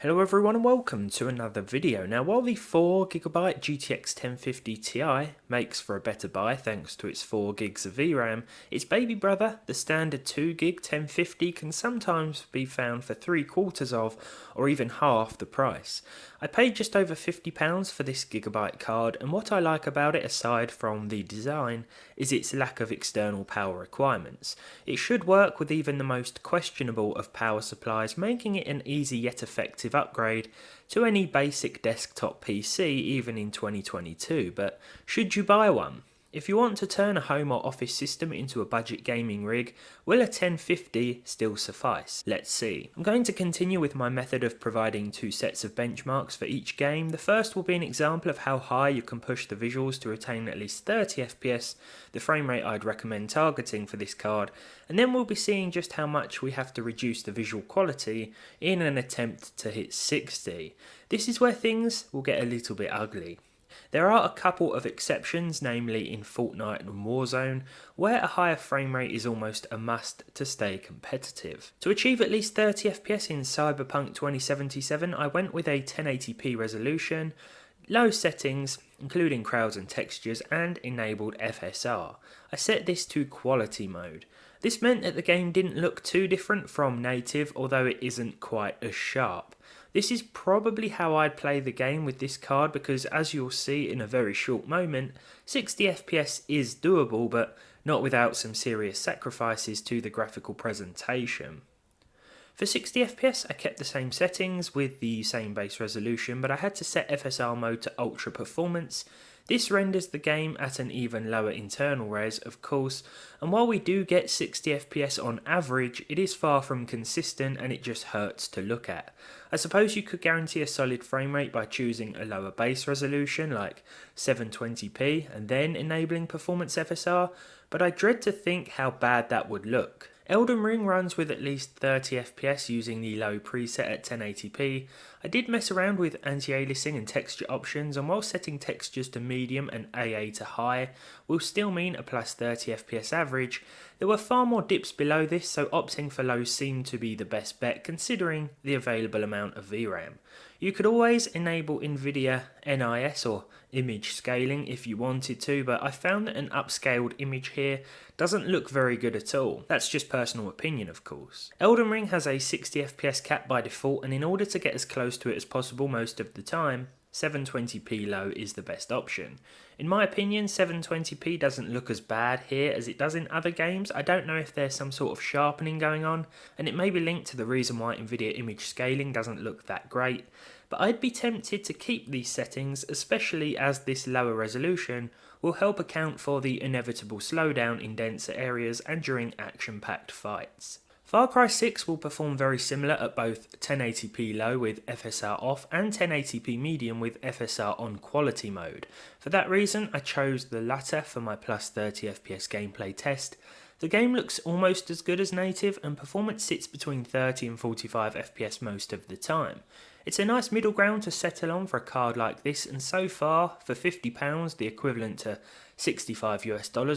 Hello everyone and welcome to another video. Now while the 4GB GTX 1050 Ti makes for a better buy thanks to its 4 gigs of VRAM, its baby brother, the standard 2GB 1050, can sometimes be found for 3/4 of or even half the price. I paid just over £50 for this gigabyte card, and what I like about it aside from the design is its lack of external power requirements. It should work with even the most questionable of power supplies, making it an easy yet effective upgrade to any basic desktop PC even in 2022. But should you buy one? If you want to turn a home or office system into a budget gaming rig, will a 1050 still suffice? Let's see. I'm going to continue with my method of providing two sets of benchmarks for each game. The first will be an example of how high you can push the visuals to attain at least 30 FPS, the frame rate I'd recommend targeting for this card, and then we'll be seeing just how much we have to reduce the visual quality in an attempt to hit 60. This is where things will get a little bit ugly. There are a couple of exceptions, namely in Fortnite and Warzone, where a higher frame rate is almost a must to stay competitive. To achieve at least 30 FPS in Cyberpunk 2077, I went with a 1080p resolution, low settings, including crowds and textures, and enabled FSR. I set this to quality mode. This meant that the game didn't look too different from native, although it isn't quite as sharp. This is probably how I'd play the game with this card because, as you'll see in a very short moment, 60 FPS is doable, but not without some serious sacrifices to the graphical presentation. For 60 FPS I kept the same settings with the same base resolution, but I had to set FSR mode to ultra performance. This renders the game at an even lower internal res, of course, and while we do get 60 FPS on average, it is far from consistent and it just hurts to look at. I suppose you could guarantee a solid frame rate by choosing a lower base resolution like 720p and then enabling performance FSR, but I dread to think how bad that would look. Elden Ring runs with at least 30 FPS using the low preset at 1080p. I did mess around with anti-aliasing and texture options, and while setting textures to medium and AA to high will still mean a plus 30 FPS average, there were far more dips below this, so opting for low seemed to be the best bet considering the available amount of VRAM. You could always enable NVIDIA NIS or image scaling if you wanted to, but I found that an upscaled image here doesn't look very good at all. That's just personal opinion, of course. Elden Ring has a 60 FPS cap by default, and in order to get as close to it as possible most of the time, 720p low is the best option. In my opinion, 720p doesn't look as bad here as it does in other games. I don't know if there's some sort of sharpening going on, and it may be linked to the reason why NVIDIA image scaling doesn't look that great, but I'd be tempted to keep these settings, especially as this lower resolution will help account for the inevitable slowdown in denser areas and during action-packed fights. Far Cry 6 will perform very similar at both 1080p low with FSR off and 1080p medium with FSR on quality mode. For that reason, I chose the latter for my plus 30 FPS gameplay test. The game looks almost as good as native, and performance sits between 30 and 45 FPS most of the time. It's a nice middle ground to settle on for a card like this, and so far, for £50, the equivalent to $65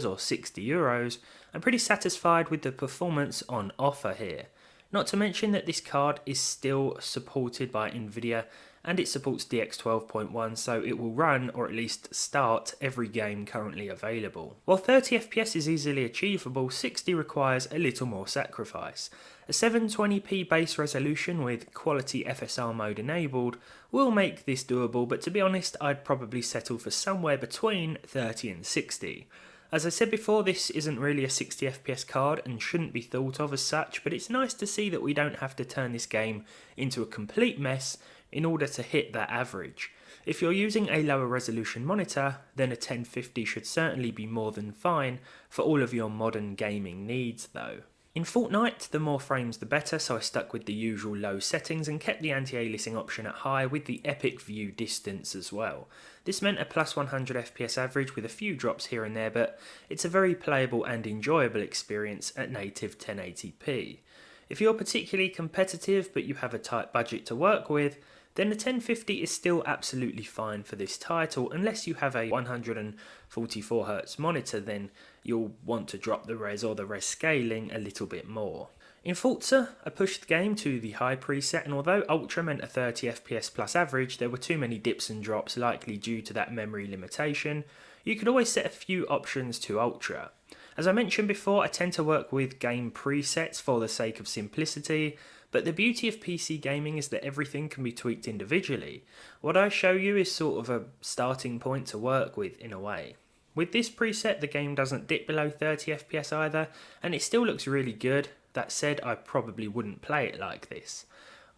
or €60, I'm pretty satisfied with the performance on offer here. Not to mention that this card is still supported by NVIDIA, and it supports DX 12.1, so it will run, or at least start, every game currently available. While 30 FPS is easily achievable, 60 requires a little more sacrifice. A 720p base resolution with quality FSR mode enabled will make this doable, but to be honest, I'd probably settle for somewhere between 30 and 60. As I said before, this isn't really a 60 FPS card and shouldn't be thought of as such, but it's nice to see that we don't have to turn this game into a complete mess in order to hit that average. If you're using a lower resolution monitor, then a 1050 should certainly be more than fine for all of your modern gaming needs though. In Fortnite, the more frames the better, so I stuck with the usual low settings and kept the anti-aliasing option at high with the epic view distance as well. This meant a plus 100 FPS average with a few drops here and there, but it's a very playable and enjoyable experience at native 1080p. If you're particularly competitive but you have a tight budget to work with, then the 1050 is still absolutely fine for this title, unless you have a 144Hz monitor, then you'll want to drop the res or the res scaling a little bit more. In Forza, I pushed the game to the high preset, and although Ultra meant a 30 FPS plus average, there were too many dips and drops, likely due to that memory limitation. You could always set a few options to Ultra. As I mentioned before, I tend to work with game presets for the sake of simplicity, but the beauty of PC gaming is that everything can be tweaked individually. What I show you is sort of a starting point to work with in a way. With this preset, the game doesn't dip below 30 FPS either, and it still looks really good. That said, I probably wouldn't play it like this.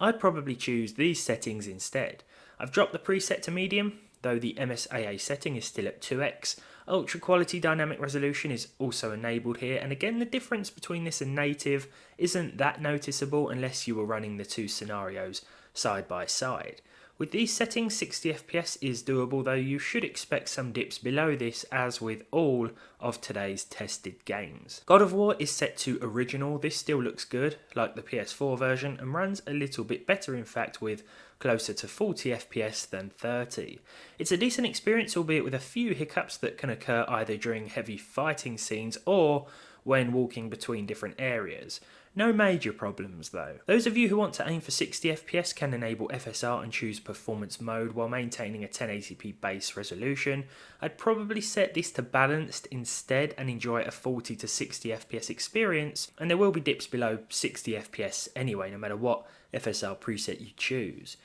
I'd probably choose these settings instead. I've dropped the preset to medium, though the MSAA setting is still at 2x. Ultra quality dynamic resolution is also enabled here, and again the difference between this and native isn't that noticeable unless you were running the two scenarios side by side. With these settings, 60 FPS is doable, though you should expect some dips below this, as with all of today's tested games. God of War is set to original. This still looks good, like the PS4 version, and runs a little bit better in fact, with closer to 40 FPS than 30. It's a decent experience, albeit with a few hiccups that can occur either during heavy fighting scenes or when walking between different areas. No major problems though. Those of you who want to aim for 60 FPS can enable FSR and choose performance mode while maintaining a 1080p base resolution. I'd probably set this to balanced instead and enjoy a 40 to 60 FPS experience, and there will be dips below 60 FPS anyway, no matter what FSR preset you choose.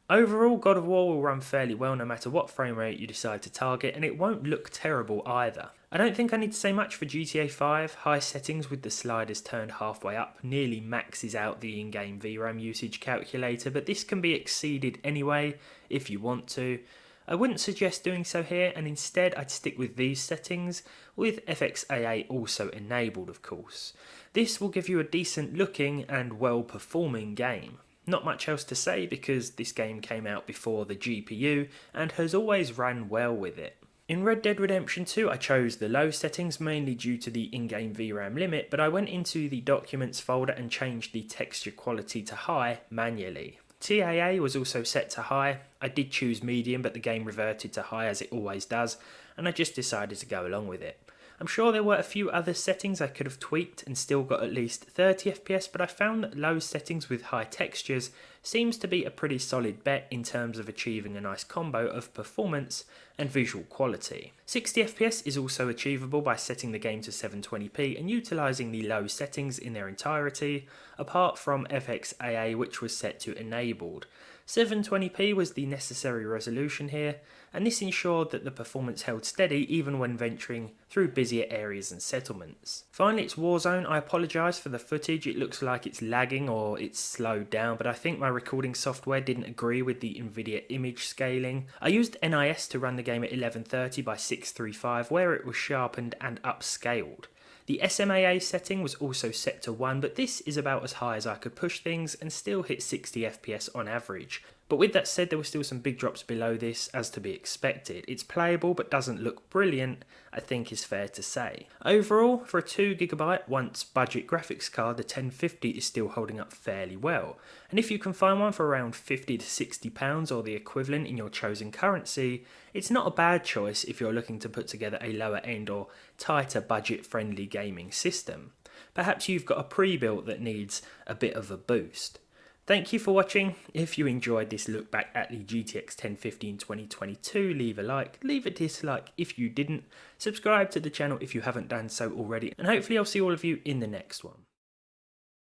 Overall, God of War will run fairly well no matter what frame rate you decide to target, and it won't look terrible either. I don't think I need to say much for GTA 5. High settings with the sliders turned halfway up nearly maxes out the in-game VRAM usage calculator, but this can be exceeded anyway if you want to. I wouldn't suggest doing so here, and instead I'd stick with these settings, with FXAA also enabled of course. This will give you a decent looking and well performing game. Not much else to say because this game came out before the GPU and has always ran well with it. In Red Dead Redemption 2 I chose the low settings mainly due to the in-game VRAM limit, but I went into the documents folder and changed the texture quality to high manually. TAA was also set to high. I did choose medium, but the game reverted to high as it always does, and I just decided to go along with it. I'm sure there were a few other settings I could have tweaked and still got at least 30 FPS, but I found that low settings with high textures seems to be a pretty solid bet in terms of achieving a nice combo of performance and visual quality. 60 FPS is also achievable by setting the game to 720p and utilising the low settings in their entirety, apart from FXAA, which was set to enabled. 720p was the necessary resolution here, and this ensured that the performance held steady even when venturing through busier areas and settlements. Finally, it's Warzone. I apologise for the footage. It looks like it's lagging or it's slowed down, but I think my recording software didn't agree with the NVIDIA image scaling. I used NIS to run the game at 1130 by 635, where it was sharpened and upscaled. The SMAA setting was also set to 1, but this is about as high as I could push things and still hit 60 FPS on average. But with that said, there were still some big drops below this, as to be expected. It's playable but doesn't look brilliant, I think is fair to say. Overall, for a 2GB once budget graphics card, the 1050 is still holding up fairly well. And if you can find one for around £50 to £60 or the equivalent in your chosen currency, it's not a bad choice if you're looking to put together a lower end or tighter budget friendly gaming system. Perhaps you've got a pre-built that needs a bit of a boost. Thank you for watching. If you enjoyed this look back at the GTX 1050 in 2022, leave a like, leave a dislike if you didn't, subscribe to the channel if you haven't done so already, and hopefully I'll see all of you in the next one.